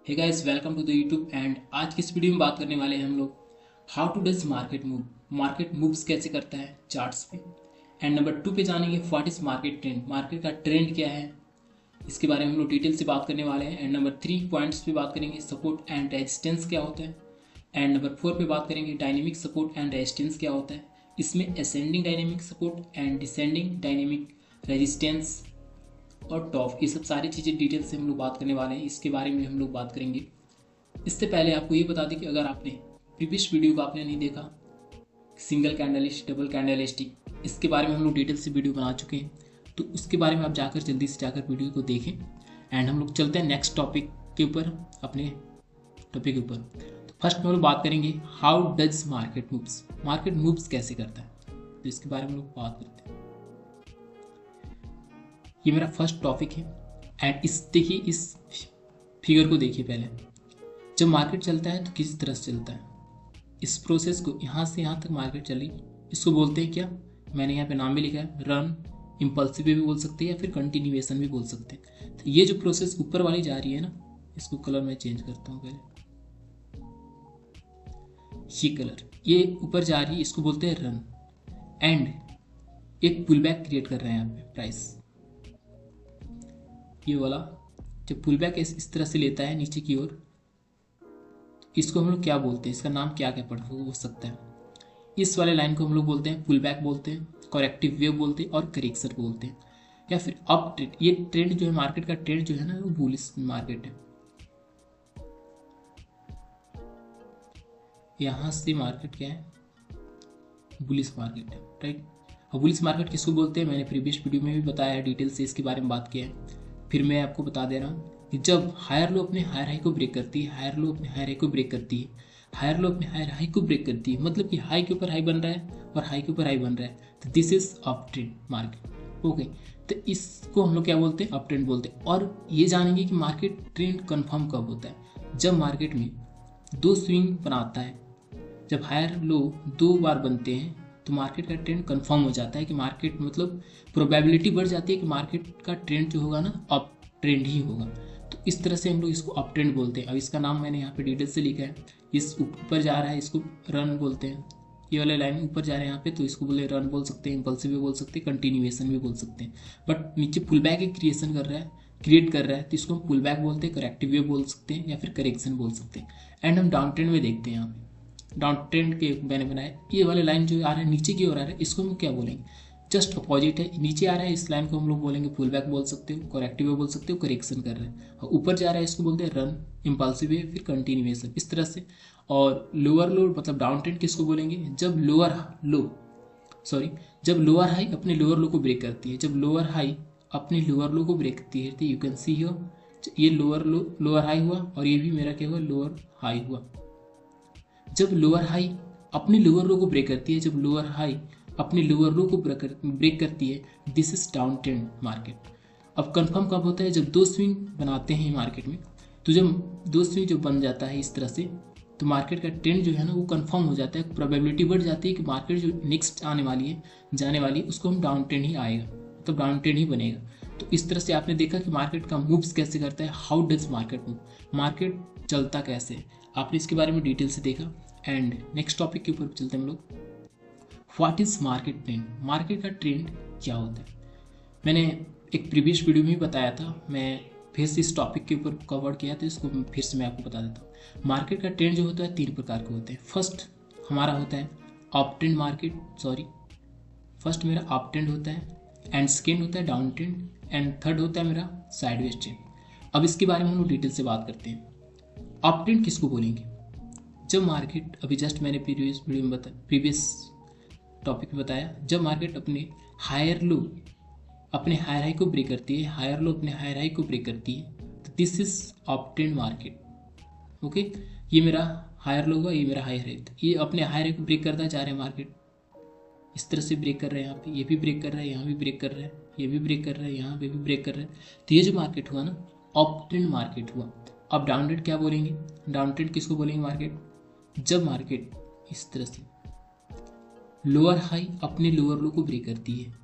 Hey guys, welcome to the YouTube. And आज की इस वीडियो में बात करने वाले हैं हम लोग how to does market move, market moves कैसे करता है चार्ट्स पे। एंड नंबर 2 पे जानेंगे what is market trend, market का ट्रेंड क्या है, इसके बारे में हम लोग डिटेल से बात करने वाले हैं। एंड नंबर 3 पॉइंट्स पे बात करेंगे सपोर्ट एंड रेजिस्टेंस क्या होता है। एंड नंबर 4 पे बात करेंगे डायनेमिक सपोर्ट एंड रेजिस्टेंस क्या होता है, इसमें ascending dynamic support and descending dynamic resistance और टॉप, ये सब सारी चीज़ें डिटेल से हम लोग बात करने वाले हैं, इसके बारे में हम लोग बात करेंगे। इससे पहले आपको ये बता दें कि अगर आपने प्रीवियस वीडियो को आपने नहीं देखा, सिंगल कैंडलस्टिक, डबल कैंडलस्टिक, इसके बारे में हम लोग डिटेल से वीडियो बना चुके हैं, तो उसके बारे में आप जाकर जल्दी से जाकर वीडियो को देखें। एंड हम लोग चलते हैं नेक्स्ट टॉपिक के ऊपर, अपने टॉपिक के ऊपर। तो फर्स्ट में हम लोग बात करेंगे how does market moves, market moves कैसे करता है, तो इसके बारे में हम लोग बात करते हैं। ये मेरा फर्स्ट टॉपिक है। एंड देखिए इस फिगर को देखिए पहले। जब मार्केट चलता है तो किसी तरह से चलता है, इस प्रोसेस को यहाँ से यहाँ तक मार्केट चली, इसको बोलते हैं क्या, मैंने यहाँ पे नाम भी लिखा है, रन, इम्पल्सिव भी बोल सकते हैं या फिर कंटिन्यूएशन भी बोल सकते हैं। तो ये जो प्रोसेस ऊपर वाली जा रही है ना, इसको कलर मैं चेंज करता हूँ पहले, ये कलर, ये ऊपर जा रही है, इसको बोलते हैं रन। एंड एक पुल बैक क्रिएट कर रहे हैं यहाँ पे प्राइस, ये वाला जब पुल बैक इस तरह से लेता है नीचे की ओर, इसको हम लोग क्या बोलते हैं, इसका नाम क्या क्या पड़ हो सकता है। इस वाले लाइन को हम लोग बोलते हैं पुल बैक बोलते हैं, करेक्टिव वेव बोलते हैं और करेक्शन बोलते हैं, या फिर अप ट्रेंड। ये ट्रेंड जो है, मार्केट का ट्रेंड जो है ना, वो बुलिश मार्केट है। यहाँ से मार्केट क्या है, बुलिश मार्केट है, राइट। और बुलिश मार्केट किसको बोलते हैं, मैंने प्रीवियस वीडियो में भी बताया है, डिटेल से इसके बारे में बात किया है। फिर मैं आपको बता दे रहा हूँ कि जब हायर लो अपने हायर हाई को ब्रेक करती है, हायर लो अपने हायर हाई को ब्रेक करती है, हायर लो अपने हायर हाई को ब्रेक करती है, मतलब कि हाई के ऊपर हाई बन रहा है और हाई के ऊपर हाई बन रहा है, तो this is up trend market. Okay, तो इसको हम लोग क्या बोलते हैं, अप ट्रेंड बोलते हैं। और ये जानेंगे कि मार्केट ट्रेंड कन्फर्म कब होता है, जब मार्केट में दो स्विंग बनाता है, जब हायर लो 2 बार बनते हैं तो मार्केट का ट्रेंड कंफर्म हो जाता है कि मार्केट, मतलब प्रोबेबिलिटी बढ़ जाती है कि मार्केट का ट्रेंड जो होगा ना, अप ट्रेंड ही होगा। तो इस तरह से हम लोग इसको अप ट्रेंड बोलते हैं। अब इसका नाम मैंने यहाँ पे डिटेल से लिखा है, इस ऊपर जा रहा है, इसको रन बोलते हैं। ये वाले लाइन ऊपर जा रहे हैं यहाँ पे, तो इसको बोले रन बोल सकते हैं, इम्पल्सिव भी बोल सकते हैं, कंटिन्यूएशन भी बोल सकते हैं। बट नीचे पुल बैक एक क्रिएशन कर रहा है, क्रिएट कर रहा है, तो इसको हम पुल बैक बोलते हैं, करेक्टिव वे बोल सकते हैं या फिर करेक्शन बोल सकते हैं। एंड हम डाउन ट्रेंड में देखते हैं, यहाँ पे डाउन ट्रेंड के मैंने बनाया, ये वाले लाइन जो आ रहा है नीचे की ओर आ रहा है, इसको हम क्या बोलेंगे, जस्ट अपोजिट है, नीचे आ रहा है, इस लाइन को हम लोग बोलेंगे पुल बैक बोल सकते हो, करेक्टिव बोल सकते हो, करेक्शन कर रहे हैं। और ऊपर जा रहा है, इसको बोलते हैं रन, इम्पल्सिव है, फिर कंटिन्यूएशन, इस तरह से। और लोअर लो मतलब डाउन ट्रेंड किसको बोलेंगे, जब जब लोअर हाई अपने लोअर लो को ब्रेक करती है, जब लोअर हाई अपने लोअर लो को ब्रेक करती है, तो यू कैन सी हियर, ये लोअर हाई हुआ और ये भी मेरा क्या हुआ, लोअर हाई हुआ। जब लोअर हाई अपने लोअर लो को ब्रेक करती है, जब लोअर हाई अपने लोअर लो को ब्रेक करती है, this is down trend market. अब कंफर्म कब होता है, जब दो स्विंग बनाते हैं मार्केट में, तो जब दो स्विंग जो बन जाता है इस तरह से, तो मार्केट का ट्रेंड जो है ना, वो कंफर्म हो जाता है, प्रोबेबिलिटी बढ़ जाती है कि मार्केट जो नेक्स्ट आने वाली है, जाने वाली है, उसको हम डाउन ट्रेंड ही आएगा, तो डाउन ट्रेंड ही बनेगा। तो इस तरह से आपने देखा कि मार्केट का मूव्स कैसे करता है, how does market move, market चलता कैसे है, आपने इसके बारे में डिटेल से देखा। एंड नेक्स्ट टॉपिक के ऊपर चलते हैं हम लोग, what is market trend, market का ट्रेंड क्या होता है। मैंने एक प्रीवियस वीडियो में भी बताया था, मैं फिर से इस टॉपिक के ऊपर कवर किया, तो इसको फिर से मैं आपको बता देता हूँ। मार्केट का ट्रेंड जो होता है 3 प्रकार के होते हैं। फर्स्ट हमारा होता है अप ट्रेंड मार्केट, फर्स्ट मेरा अप ट्रेंड होता है, एंड सेकेंड होता है डाउन ट्रेंड, एंड थर्ड होता है मेरा साइडवेज ट्रेंड। अब इसके बारे में हम लोग डिटेल से बात करते हैं। अप ट्रेंड किसको बोलेंगे, जब मार्केट, अभी जस्ट मैंने प्रीवियस वीडियो में प्रीवियस टॉपिक में बताया, जब मार्केट अपने हायर लो अपने हायर हाई को ब्रेक करती है, हायर लो अपने हायर हाई को ब्रेक करती है, तो this is up trend market. Okay, ये मेरा हायर लो हुआ, ये मेरा हायर हाई, ये अपने हायर हाई को ब्रेक करता जा रहे हैं मार्केट, इस तरह से ब्रेक कर रहे हैं, यहाँ पे ये भी ब्रेक कर रहा है, यहाँ भी ब्रेक कर रहा है, ये भी ब्रेक कर रहा है, यहाँ पे भी ब्रेक कर रहा है, तो ये जो मार्केट हुआ ना, अप ट्रेंड मार्केट हुआ। अब डाउन ट्रेंड क्या बोलेंगे, डाउन ट्रेंड किसको बोलेंगे, मार्केट जब मार्केट इस तरह से लोअर हाई अपने लोअर लो को ब्रेक करती है,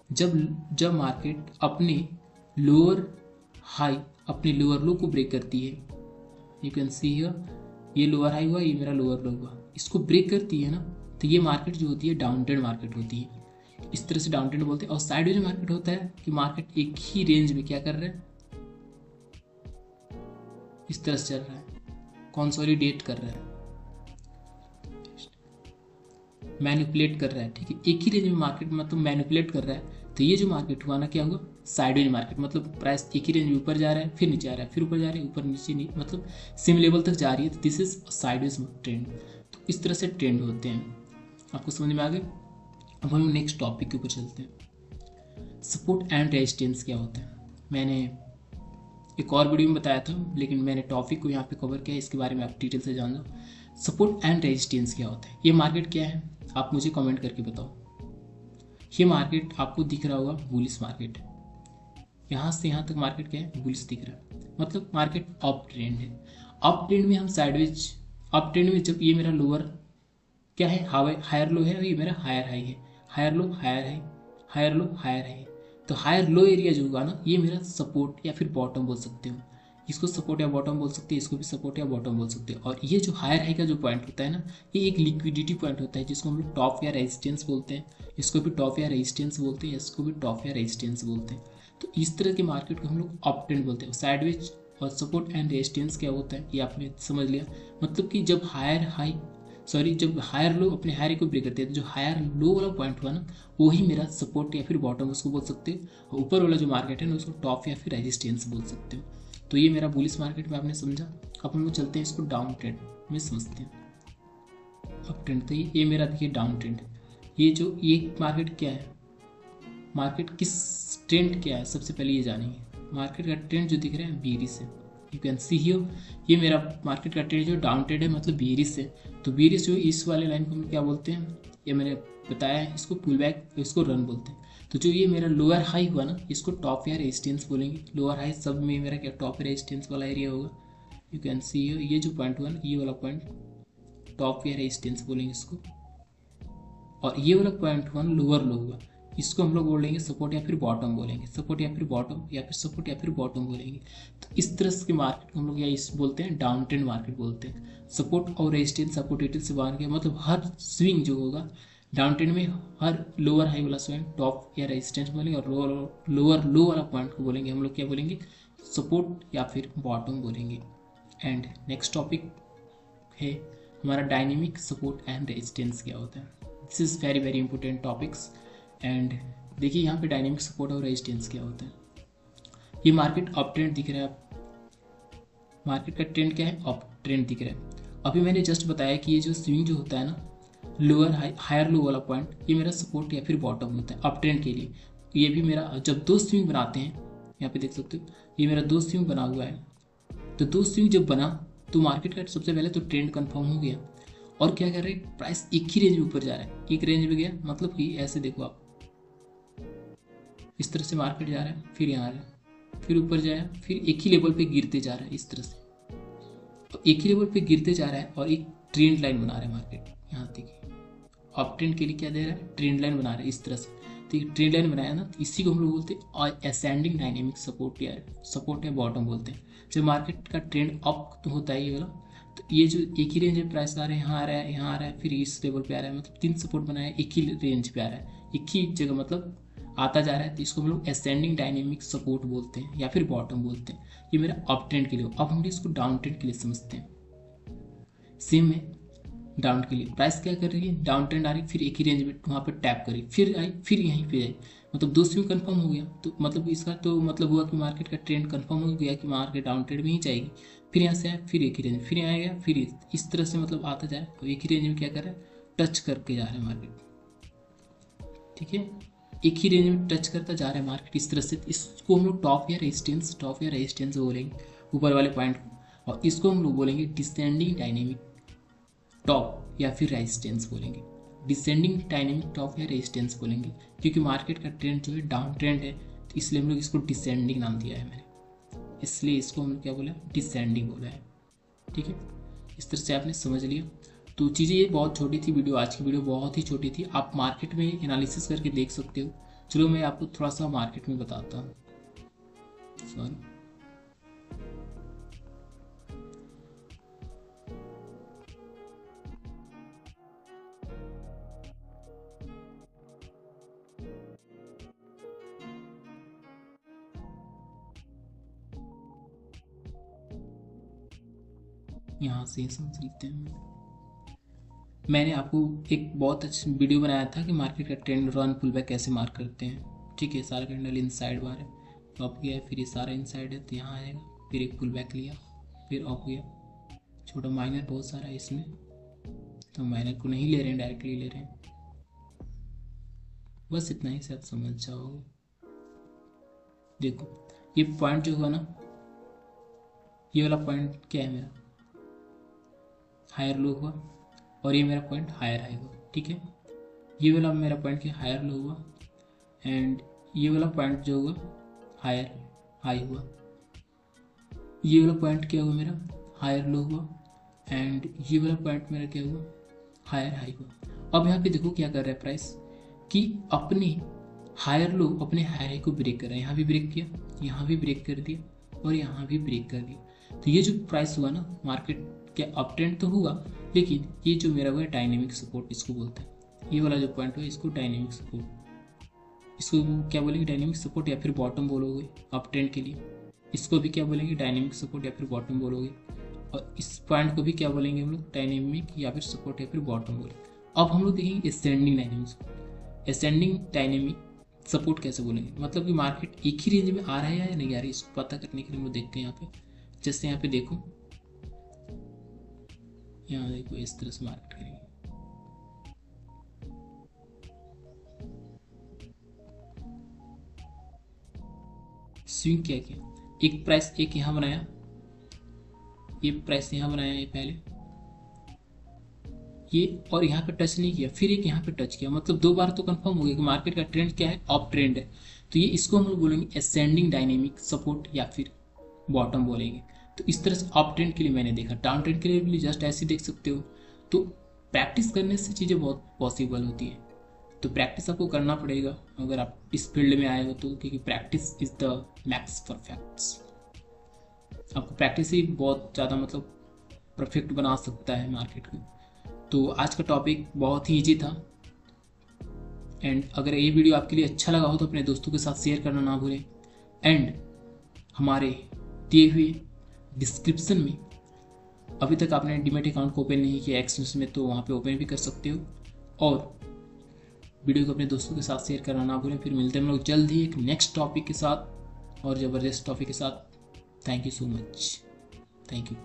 जब मार्केट अपने लोअर हाई अपने लोअर लो को ब्रेक करती है, यू कैन सी हियर, ये लोअर हाई हुआ, ये मेरा लोअर लो हुआ, इसको ब्रेक करती है ना, तो ये मार्केट जो होती है डाउन ट्रेंड मार्केट होती है। इस तरह से डाउन ट्रेंड बोलते हैं। और साइडवेज मार्केट होता है कि मार्केट एक ही रेंज में क्या कर रहा है, इस तरह से चल रहा है, कंसोलिडेट कर रहा है, मैनिपुलेट कर रहा है, ठीक है, एक ही रेंज में मार्केट मतलब मैनिपुलेट कर रहा है। तो ये जो मार्केट हुआ ना, क्या हुआ, साइडवेज मार्केट, मतलब प्राइस एक ही रेंज में ऊपर जा रहा है, फिर नीचे आ रहा है, फिर ऊपर जा रहा है, ऊपर नीचे नहीं, मतलब सेम लेवल तक जा रही है। तो दिस इज साइडवेज ट्रेंड। तो इस तरह से ट्रेंड होते हैं। आपको समझ में आ गए। अब हम नेक्स्ट टॉपिक के ऊपर चलते हैं। सपोर्ट एंड रेजिस्टेंस क्या होता है, मैंने एक और वीडियो में बताया था, लेकिन मैंने टॉपिक को यहाँ पे कवर किया, इसके बारे में आप डिटेल से जान लो। सपोर्ट एंड रेजिस्टेंस क्या होता है, ये मार्केट क्या है, आप मुझे कमेंट करके बताओ। ये मार्केट आपको दिख रहा होगा बुलिश मार्केट, यहाँ से यहाँ तक मार्केट क्या है, बुलिश दिख रहा है, मतलब मार्केट अप ट्रेंड है। अप ट्रेंड में हम साइडवेज, अप ट्रेंड में जब ये मेरा लोअर क्या है, हायर लो है, और ये मेरा हायर हाई है, higher low higher high, higher low higher high, तो हायर लो एरिया जो होगा ना, ये मेरा सपोर्ट या फिर बॉटम बोल सकते हो। इसको सपोर्ट या बॉटम बोल सकते हैं, इसको भी सपोर्ट या बॉटम बोल सकते हैं। और ये जो हायर हाई का जो पॉइंट होता है ना, ये एक लिक्विडिटी पॉइंट होता है, जिसको हम लोग टॉप या रेजिस्टेंस बोलते हैं, इसको भी टॉप या रेजिस्टेंस बोलते हैं, इसको भी टॉप या रेजिस्टेंस बोलते हैं। तो इस तरह के मार्केट को हम लोग अप ट्रेंड बोलते हैं। साइडवेज और सपोर्ट एंड रेजिस्टेंस क्या होता है, ये आपने समझ लिया। मतलब कि जब जब हायर लो अपने हायर को ब्रेक करते हैं, तो जो हायर लो वाला पॉइंट हुआ ना, वही मेरा सपोर्ट या फिर बॉटम उसको बोल सकते हो। और ऊपर वाला जो मार्केट है ना, उसको टॉप या फिर रेजिस्टेंस बोल सकते हो। तो ये मेरा बुलिश मार्केट में आपने समझा। अब हम लोग चलते हैं इसको डाउन ट्रेंड में समझते हैं। अप ट्रेंड तो ये मेरा देखिए डाउन ट्रेंड। ये जो ये मार्केट क्या है, मार्केट किस ट्रेंड क्या है, सबसे पहले ये जानेंगे। मार्केट का ट्रेंड जो दिख रहा है बेयरिश है, यू कैन सी हियर, ये मेरा मार्केट का ट्रेंड जो डाउन ट्रेंड है, मतलब बेयरिश है। तो बेयरिश जो इस वाले लाइन को हम क्या बोलते हैं, ये मैंने बताया है, इसको पुल बैक, इसको रन बोलते हैं। तो जो ये मेरा लोअर हाई हुआ ना, इसको टॉप या रेजिस्टेंस बोलेंगे। लोअर हाई सब में मेरा क्या टॉप रेजिस्टेंस वाला एरिया होगा, यू कैन सी ये जो पॉइंट हुआ ना, ये वाला पॉइंट टॉप या रेजिस्टेंस बोलेंगे इसको। और ये वाला पॉइंट हुआ ना लोअर लो हुआ, इसको हम लोग बोलेंगे सपोर्ट या फिर बॉटम बोलेंगे, सपोर्ट या फिर बॉटम, या फिर सपोर्ट या फिर बॉटम बोलेंगे। तो इस तरह के मार्केट को हम लोग या इस बोलते हैं डाउन ट्रेंड मार्केट बोलते हैं। सपोर्ट और रेजिस्टेंस आपको डिटेल से बांध के, मतलब हर स्विंग जो होगा डाउन ट्रेंड में, हर लोअर हाई वाला स्विंग टॉप या रेजिस्टेंस बोलेंगे, और लोअर लो वाला पॉइंट को बोलेंगे हम लोग क्या बोलेंगे, सपोर्ट या फिर बॉटम बोलेंगे। एंड नेक्स्ट टॉपिक है हमारा डायनेमिक सपोर्ट एंड रेजिस्टेंस क्या होता है। This is very very important topics. And देखिए यहाँ पे डायनेमिक सपोर्ट और रेजिस्टेंस क्या होता है। ये मार्केट अप ट्रेंड दिख रहा है, मार्केट का ट्रेंड क्या है, अप ट्रेंड दिख रहा है। अभी मैंने जस्ट बताया कि ये जो स्विंग जो होता है ना, लोअर हायर लो वाला पॉइंट, ये मेरा सपोर्ट या फिर बॉटम होता है अप ट्रेंड के लिए। ये भी मेरा जब दो स्विंग बनाते हैं, यहाँ पे देख सकते हो ये मेरा दो स्विंग बना हुआ है। तो दो स्विंग जब बना तो मार्केट का सबसे पहले तो ट्रेंड कंफर्म हो गया, और क्या कर रहे हैं, प्राइस एक ही रेंज में ऊपर जा रहा है, एक रेंज में गया, मतलब कि ऐसे देखो आप, इस तरह से मार्केट जा रहा है, फिर यहाँ आ रहा है, फिर ऊपर जाया, फिर एक ही लेवल पे गिरते जा रहा है इस तरह से। तो एक ही लेवल पे गिरते जा रहा है और एक ट्रेंड लाइन बना रहा है मार्केट। यहाँ देखिए अप ट्रेंड के लिए क्या दे रहा है, ट्रेंड लाइन बना रहा है इस तरह से। तो ट्रेंड लाइन बनाया ना, तो इसी को हम लोग बोलते हैं असेंडिंग डायनेमिक सपोर्ट या बॉटम बोलते हैं। जब मार्केट का ट्रेंड अप तो होता है ये वाला, तो ये जो एक ही रेंज में प्राइस आ रहे हैं, यहाँ आ रहा है, यहाँ आ रहा है, फिर इस लेवल पे आ रहा है, मतलब तीन सपोर्ट बनाया, एक ही रेंज पे आ रहा है, एक ही जगह मतलब आता जा रहा है। तो इसको हम लोग असेंडिंग डायनेमिक सपोर्ट बोलते हैं या फिर बॉटम बोलते हैं। ये मेरा अप ट्रेंड के लिए। अब हम इसको डाउन ट्रेंड के लिए समझते हैं। सेम है, डाउन के लिए प्राइस क्या कर रही है, डाउन ट्रेंड आ रही, फिर एक ही रेंज में वहाँ पर टैप करी, फिर आई, फिर यहीं पे आई, मतलब दो स्विंग कंफर्म हो गया। तो मतलब इसका तो मतलब हुआ कि मार्केट का ट्रेंड कंफर्म हो गया कि मार्केट डाउन ट्रेंड में ही जाएगी। फिर यहाँ से आया, फिर एक ही रेंज, फिर यहाँ आएगा, फिर इस तरह से मतलब आता जाए, तो एक ही रेंज में क्या कर रहा है, टच करके जा रहा है मार्केट। ठीक है, एक ही रेंज में टच करता जा रहा है मार्केट इस तरह से। इसको हम लोग टॉप या रेजिस्टेंस बोलेंगे, ऊपर वाले पॉइंट को। और इसको हम लोग बोलेंगे डिसेंडिंग डायनेमिक टॉप या फिर रेजिस्टेंस बोलेंगे, डिसेंडिंग डायनेमिक टॉप या रेजिस्टेंस बोलेंगे, क्योंकि मार्केट का ट्रेंड जो है डाउन ट्रेंड है, तो इसलिए हम लोग इसको डिसेंडिंग नाम दिया है मैंने, इसलिए इसको हम लोग क्या बोला, डिसेंडिंग बोला है। ठीक है, इस तरह से आपने समझ लिया। तो चीज़ें ये बहुत छोटी थी वीडियो, आज की वीडियो बहुत ही छोटी थी, आप मार्केट में एनालिसिस करके देख सकते हो। चलो मैं आपको थोड़ा सा मार्केट में बताता हूँ। सॉरी, यहाँ से समझ लेते हैं। मैंने आपको एक बहुत अच्छा वीडियो बनाया था कि मार्केट का ट्रेंड रन पुल बैक कैसे मार्क करते हैं। ठीक है, सारा कैंडल इनसाइड बार है, अप गया फिर ये सारा इनसाइड है तो यहाँ आएगा, फिर एक पुल बैक लिया, फिर अप गया। छोटा माइनर बहुत सारा है इसमें, तो माइनर को नहीं ले रहे हैं, डायरेक्टली ले रहे हैं। बस इतना ही से आप समझ जाओगे। देखो ये पॉइंट जो हुआ ना, ये वाला पॉइंट क्या है मेरा, हायर लो हुआ, और ये मेरा पॉइंट हायर हाई हुआ। ठीक है, ये वाला मेरा पॉइंट क्या हायर लो हुआ, एंड ये वाला पॉइंट जो हुआ हायर हाई हुआ। ये वाला पॉइंट क्या हुआ मेरा हायर लो हुआ, एंड ये वाला पॉइंट मेरा क्या हुआ हायर हाई हुआ। अब यहाँ पे देखो क्या कर रहा है प्राइस कि अपने हायर लो अपने हायर हाई को ब्रेक कर रहा है। यहाँ भी ब्रेक किया, यहाँ भी ब्रेक कर दिया, और यहाँ भी ब्रेक कर दिया। तो ये जो प्राइस हुआ ना, मार्केट क्या अप ट्रेंड तो हुआ, लेकिन ये जो मेरा हुआ डायनेमिक सपोर्ट इसको बोलते हैं। ये वाला जो पॉइंट हुआ इसको डायनेमिक सपोर्ट, इसको क्या बोलेंगे डायनेमिक सपोर्ट या फिर बॉटम बोलोगे अप ट्रेंड के लिए। इसको भी क्या बोलेंगे डायनेमिक सपोर्ट या फिर बॉटम बोलोगे, और इस पॉइंट को भी क्या बोलेंगे हम लोग डायनेमिक या फिर सपोर्ट या फिर बॉटम बोलेंगे। अब हम लोग देखेंगे ascending dynamic support. Ascending dynamic support कैसे बोलेंगे, मतलब कि मार्केट एक ही रेंज में आ रहा है या नहीं आ रहा है, इसको पता करने के लिए हम लोग देखते हैं। यहाँ पे जैसे यहाँ पे देखो, यहाँ देखो इस तरह से मार्केट करेंगे। स्विंग क्या किया, एक प्राइस एक यहाँ बनाया, ये प्राइस यहाँ बनाया ये पहले, ये और यहाँ पे टच नहीं किया, फिर एक यहाँ पे टच किया, मतलब दो बार तो कंफर्म हो गया कि मार्केट का ट्रेंड क्या है अप ट्रेंड है। तो ये इसको हम लोग बोलेंगे असेंडिंग डायनेमिक सपोर्ट या फिर बॉटम बोलेंगे। तो इस तरह से अप ट्रेंड के लिए मैंने देखा, डाउन ट्रेंड के लिए भी जस्ट ऐसे देख सकते हो। तो प्रैक्टिस करने से चीज़ें बहुत पॉसिबल होती है, तो प्रैक्टिस आपको करना पड़ेगा अगर आप इस फील्ड में आए हो तो, क्योंकि प्रैक्टिस इज द मैक्स परफेक्ट्स। आपको प्रैक्टिस ही बहुत ज़्यादा मतलब परफेक्ट बना सकता है मार्केट को। तो आज का टॉपिक बहुत ही ईजी था, एंड अगर ये वीडियो आपके लिए अच्छा लगा हो तो अपने दोस्तों के साथ शेयर करना ना भूलें। एंड हमारे दिए हुए डिस्क्रिप्शन में अभी तक आपने डीमैट अकाउंट को ओपन नहीं किया एक्सिस में, तो वहाँ पे ओपन भी कर सकते हो, और वीडियो को अपने दोस्तों के साथ शेयर करना ना भूलें। फिर मिलते हैं हम लोग जल्द ही एक नेक्स्ट टॉपिक के साथ और ज़बरदस्त टॉपिक के साथ। Thank you so much, thank you.